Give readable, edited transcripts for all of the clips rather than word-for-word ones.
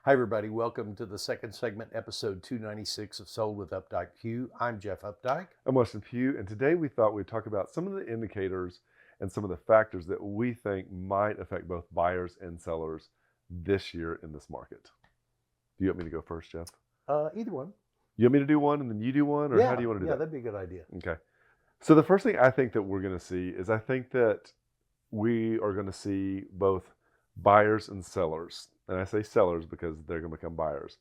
Hi, everybody. Welcome to the second segment, episode 296 of Sold with Updike Pugh. I'm Jeff Updike. I'm Weston Pugh, and today we thought we'd talk about some of the indicators and some of the factors that we think might affect both buyers and sellers this year in this market. Do you want me to go first, Jeff? Either one. You want me to do one and then you do one, or how do you want to do that? Yeah, that'd be a good idea. Okay. So the first thing I think that we're going to see is I think that we are going to see both buyers and sellers, and I say sellers because they're going to become buyers,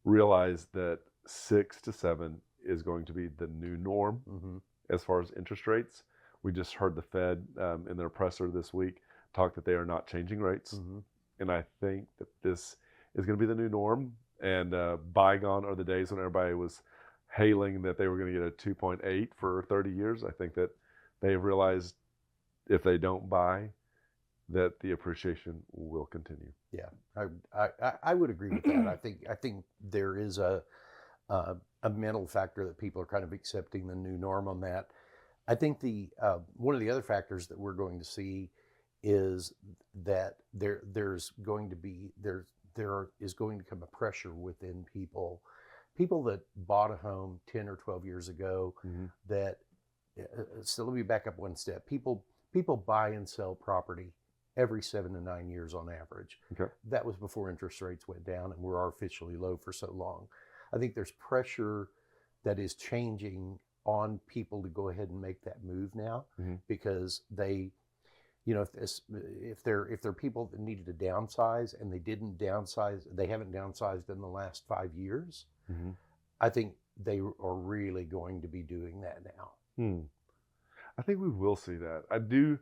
realize that 6 to 7 is going to be the new norm as far as interest rates. We just heard the Fed in their presser this week talk that they are not changing rates. And I think that this is going to be the new norm. And bygone are the days when everybody was hailing that they were going to get a 2.8 for 30 years. I think that they have realized if they don't buy, that the appreciation will continue. Yeah, I would agree with that. I think there is a mental factor that people are kind of accepting the new norm on that. I think the one of the other factors that we're going to see is that there is going to come a pressure within people that bought a home 10 or 12 years ago. That so let me back up one step. People buy and sell property every 7 to 9 years on average. Okay. That was before interest rates went down and were artificially low for so long. I think there's pressure that is changing on people to go ahead and make that move now because they, you know, if they're people that needed to downsize and they didn't downsize, they haven't downsized in the last 5 years. I think they are really going to be doing that now. I think we will see that. I do.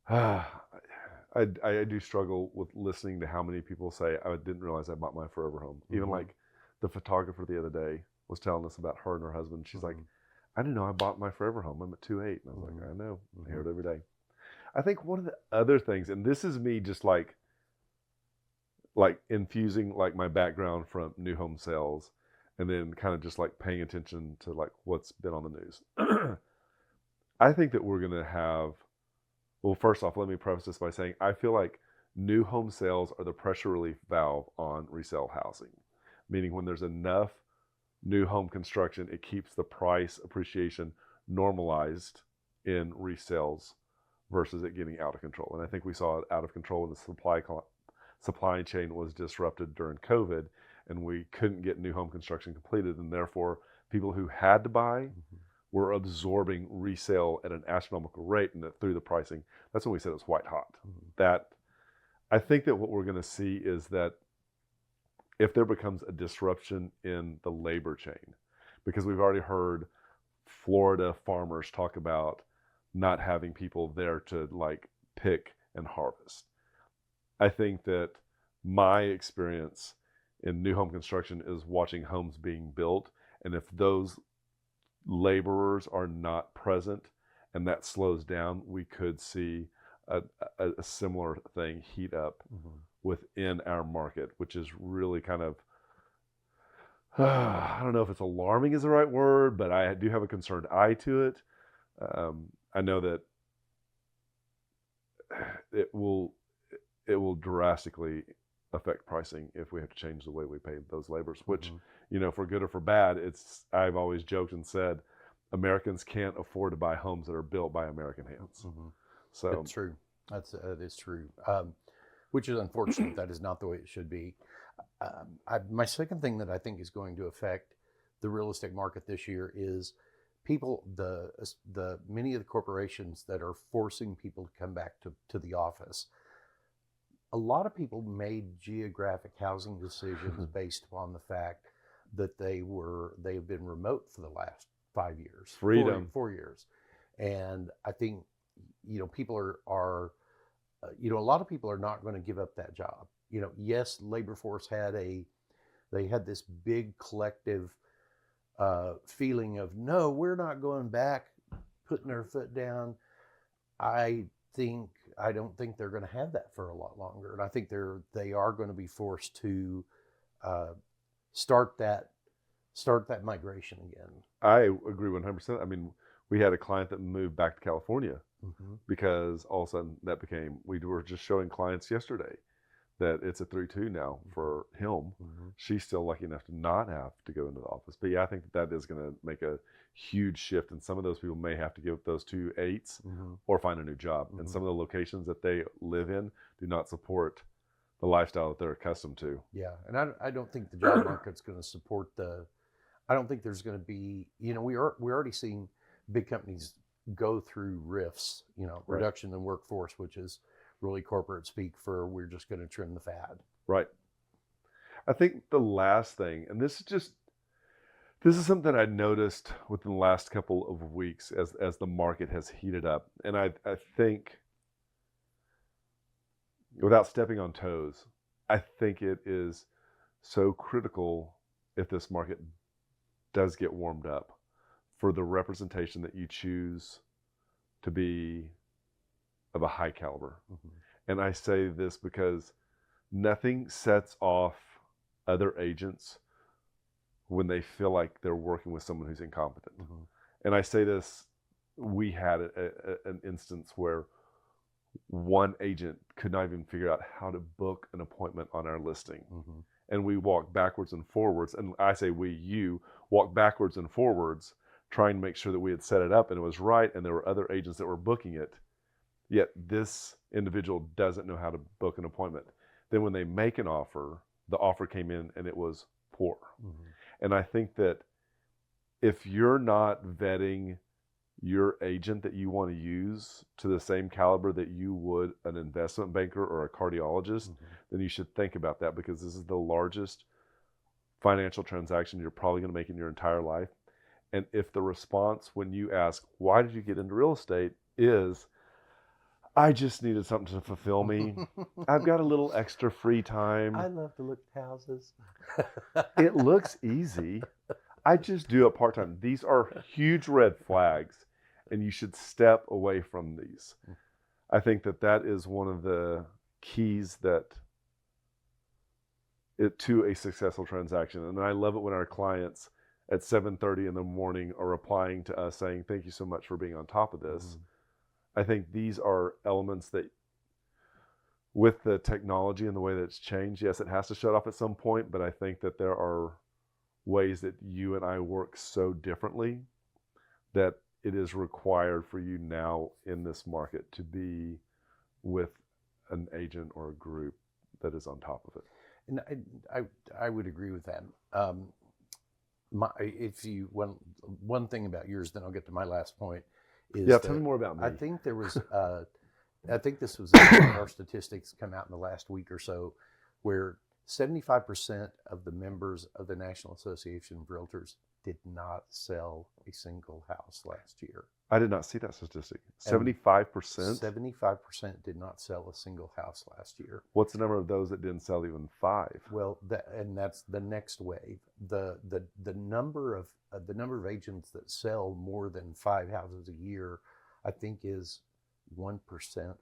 I do struggle with listening to how many people say, I didn't realize I bought my forever home. Even like the photographer the other day was telling us about her and her husband. She's like, I didn't know I bought my forever home. I'm at 2.8. And I was like, I know. I hear it every day. I think one of the other things, and this is me just like infusing like my background from new home sales and then kind of just like paying attention to like what's been on the news. I think that we're going to have, well, first off, let me preface this by saying I feel like new home sales are the pressure relief valve on resale housing, meaning when there's enough new home construction, it keeps the price appreciation normalized in resales versus it getting out of control. And I think we saw it out of control when the supply chain was disrupted during COVID and we couldn't get new home construction completed, and therefore people who had to buy were absorbing resale at an astronomical rate, and that through the pricing, that's when we said it was white hot. That I think that what we're going to see is that if there becomes a disruption in the labor chain, because we've already heard Florida farmers talk about not having people there to like pick and harvest. I think that my experience in new home construction is watching homes being built, and if those laborers are not present and that slows down, we could see a similar thing heat up within our market, which is really kind of, I don't know if it's alarming is the right word, but I do have a concerned eye to it. I know that it will drastically affect pricing if we have to change the way we pay those laborers, which, you know, for good or for bad, I've always joked and said, Americans can't afford to buy homes that are built by American hands. So that's true. That is true. Which is unfortunate. That is not the way it should be. My second thing that I think is going to affect the real estate market this year is many of the corporations that are forcing people to come back to the office. A lot of people made geographic housing decisions based upon the fact that they have been remote for the last 5 years, freedom, 4 years, and I think, you know, people are you know, a lot of people are not going to give up that job. You know, yes, labor force had this big collective feeling of no, we're not going back, putting their foot down. I don't think they're going to have that for a lot longer, and I think they are going to be forced to start that migration again. I agree 100%. I mean, we had a client that moved back to California because all of a sudden we were just showing clients yesterday that it's a 3-2 now for him. She's still lucky enough to not have to go into the office. But yeah, I think that is going to make a huge shift, and some of those people may have to give up those 2 8s or find a new job. And some of the locations that they live in do not support the lifestyle that they're accustomed to. Yeah, and I don't think the job market's going to support I don't think there's going to be, we're already seeing big companies go through rifts, reduction in workforce, which is really corporate speak for we're just going to trim the fat. Right. I think the last thing, and this is something I noticed within the last couple of weeks as the market has heated up, and I think, without stepping on toes, I think it is so critical if this market does get warmed up for the representation that you choose to be of a high caliber. And I say this because nothing sets off other agents when they feel like they're working with someone who's incompetent. And I say this, we had an instance where one agent could not even figure out how to book an appointment on our listing. And we walked backwards and forwards, and I say you walked backwards and forwards trying to make sure that we had set it up and it was right, and there were other agents that were booking it, yet this individual doesn't know how to book an appointment. Then when they make an offer, the offer came in and it was poor. And I think that if you're not vetting your agent that you want to use to the same caliber that you would an investment banker or a cardiologist, then you should think about that, because this is the largest financial transaction you're probably going to make in your entire life. And if the response when you ask, why did you get into real estate, is, I just needed something to fulfill me. I've got a little extra free time. I love to look at houses. It looks easy. I just do it part-time. These are huge red flags, and you should step away from these. I think that is one of the keys to a successful transaction. And I love it when our clients at 7:30 in the morning are replying to us saying, thank you so much for being on top of this. I think these are elements that, with the technology and the way that it's changed, yes, it has to shut off at some point, but I think that there are ways that you and I work so differently that it is required for you now in this market to be with an agent or a group that is on top of it. And I would agree with that. One thing about yours, then I'll get to my last point. Tell me more about me. I think there was, I think this was our statistics come out in the last week or so, where 75% of the members of the National Association of Realtors did not sell a single house last year. I did not see that statistic. 75%? 75% did not sell a single house last year. What's the number of those that didn't sell even 5? Well, that's the next wave. The number of agents that sell more than 5 houses a year, I think, is 1%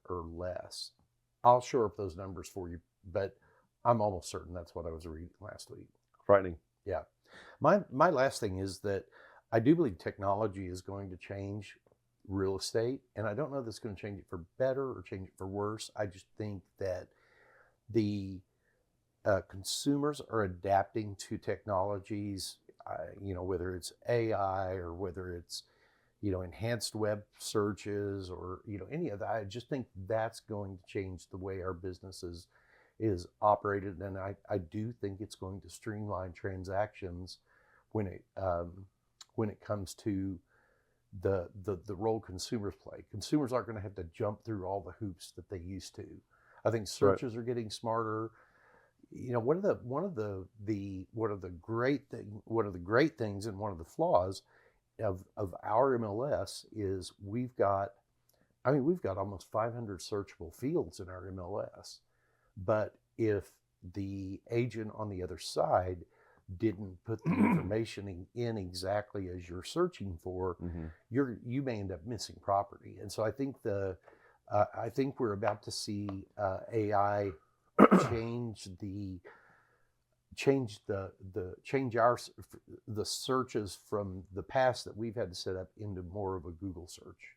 or less. I'll shore up those numbers for you, but I'm almost certain that's what I was reading last week. Frightening. Yeah. My last thing is that I do believe technology is going to change real estate, and I don't know if it's going to change it for better or change it for worse. I just think that the consumers are adapting to technologies, whether it's AI or whether it's, enhanced web searches or, any of that. I just think that's going to change the way our businesses is operated, and I do think it's going to streamline transactions when it comes to the role consumers play. Consumers aren't going to have to jump through all the hoops that they used to. I think searches are getting smarter. One of the great things and one of the flaws of our MLS is we've got almost 500 searchable fields in our MLS. But if the agent on the other side didn't put the information in exactly as you're searching for, you may end up missing property. And so I think I think we're about to see AI change the searches from the past that we've had to set up into more of a Google search.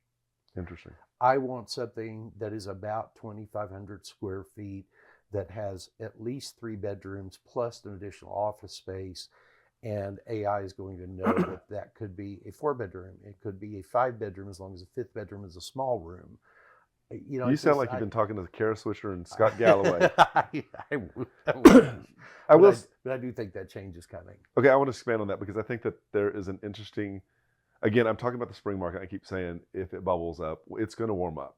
Interesting. I want something that is about 2,500 square feet that has at least 3 bedrooms plus an additional office space. And AI is going to know that that could be a 4 bedroom. It could be a 5 bedroom, as long as the 5th bedroom is a small room. You know, You it's sound just, like you've been talking to Kara Swisher and Scott Galloway. I would. I will. But I do think that change is coming. Okay, I want to expand on that because I think that there is an interesting. Again, I'm talking about the spring market. I keep saying if it bubbles up, it's going to warm up.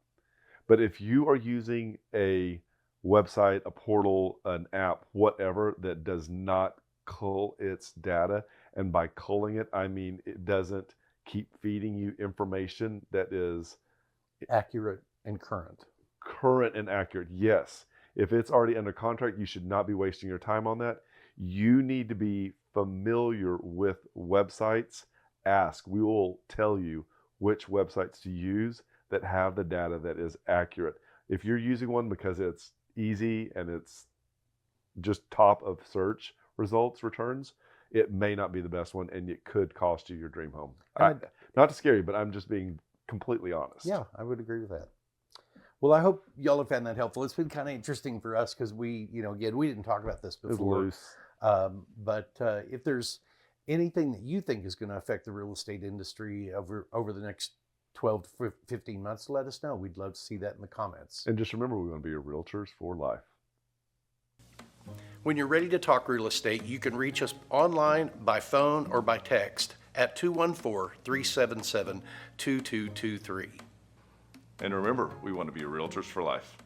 But if you are using a website, a portal, an app, whatever that does not cull its data, and by culling it, I mean it doesn't keep feeding you information that is Accurate and current. current and accurate. Yes. If it's already under contract, you should not be wasting your time on that. You need to be familiar with websites. Ask. We will tell you which websites to use that have the data that is accurate. If you're using one because it's easy and it's just top of search results returns, it may not be the best one, and it could cost you your dream home. Not to scare you, but I'm just being completely honest. Yeah, I would agree with that. Well, I hope y'all have found that helpful. It's been kind of interesting for us because we, again, we didn't talk about this It's before. loose. But if there's anything that you think is going to affect the real estate industry over the next 12 to 15 months, let us know. We'd love to see that in the comments. And just remember, we want to be your realtors for life. When you're ready to talk real estate, you can reach us online, by phone, or by text at 214-377-2223. And remember, we want to be your realtors for life.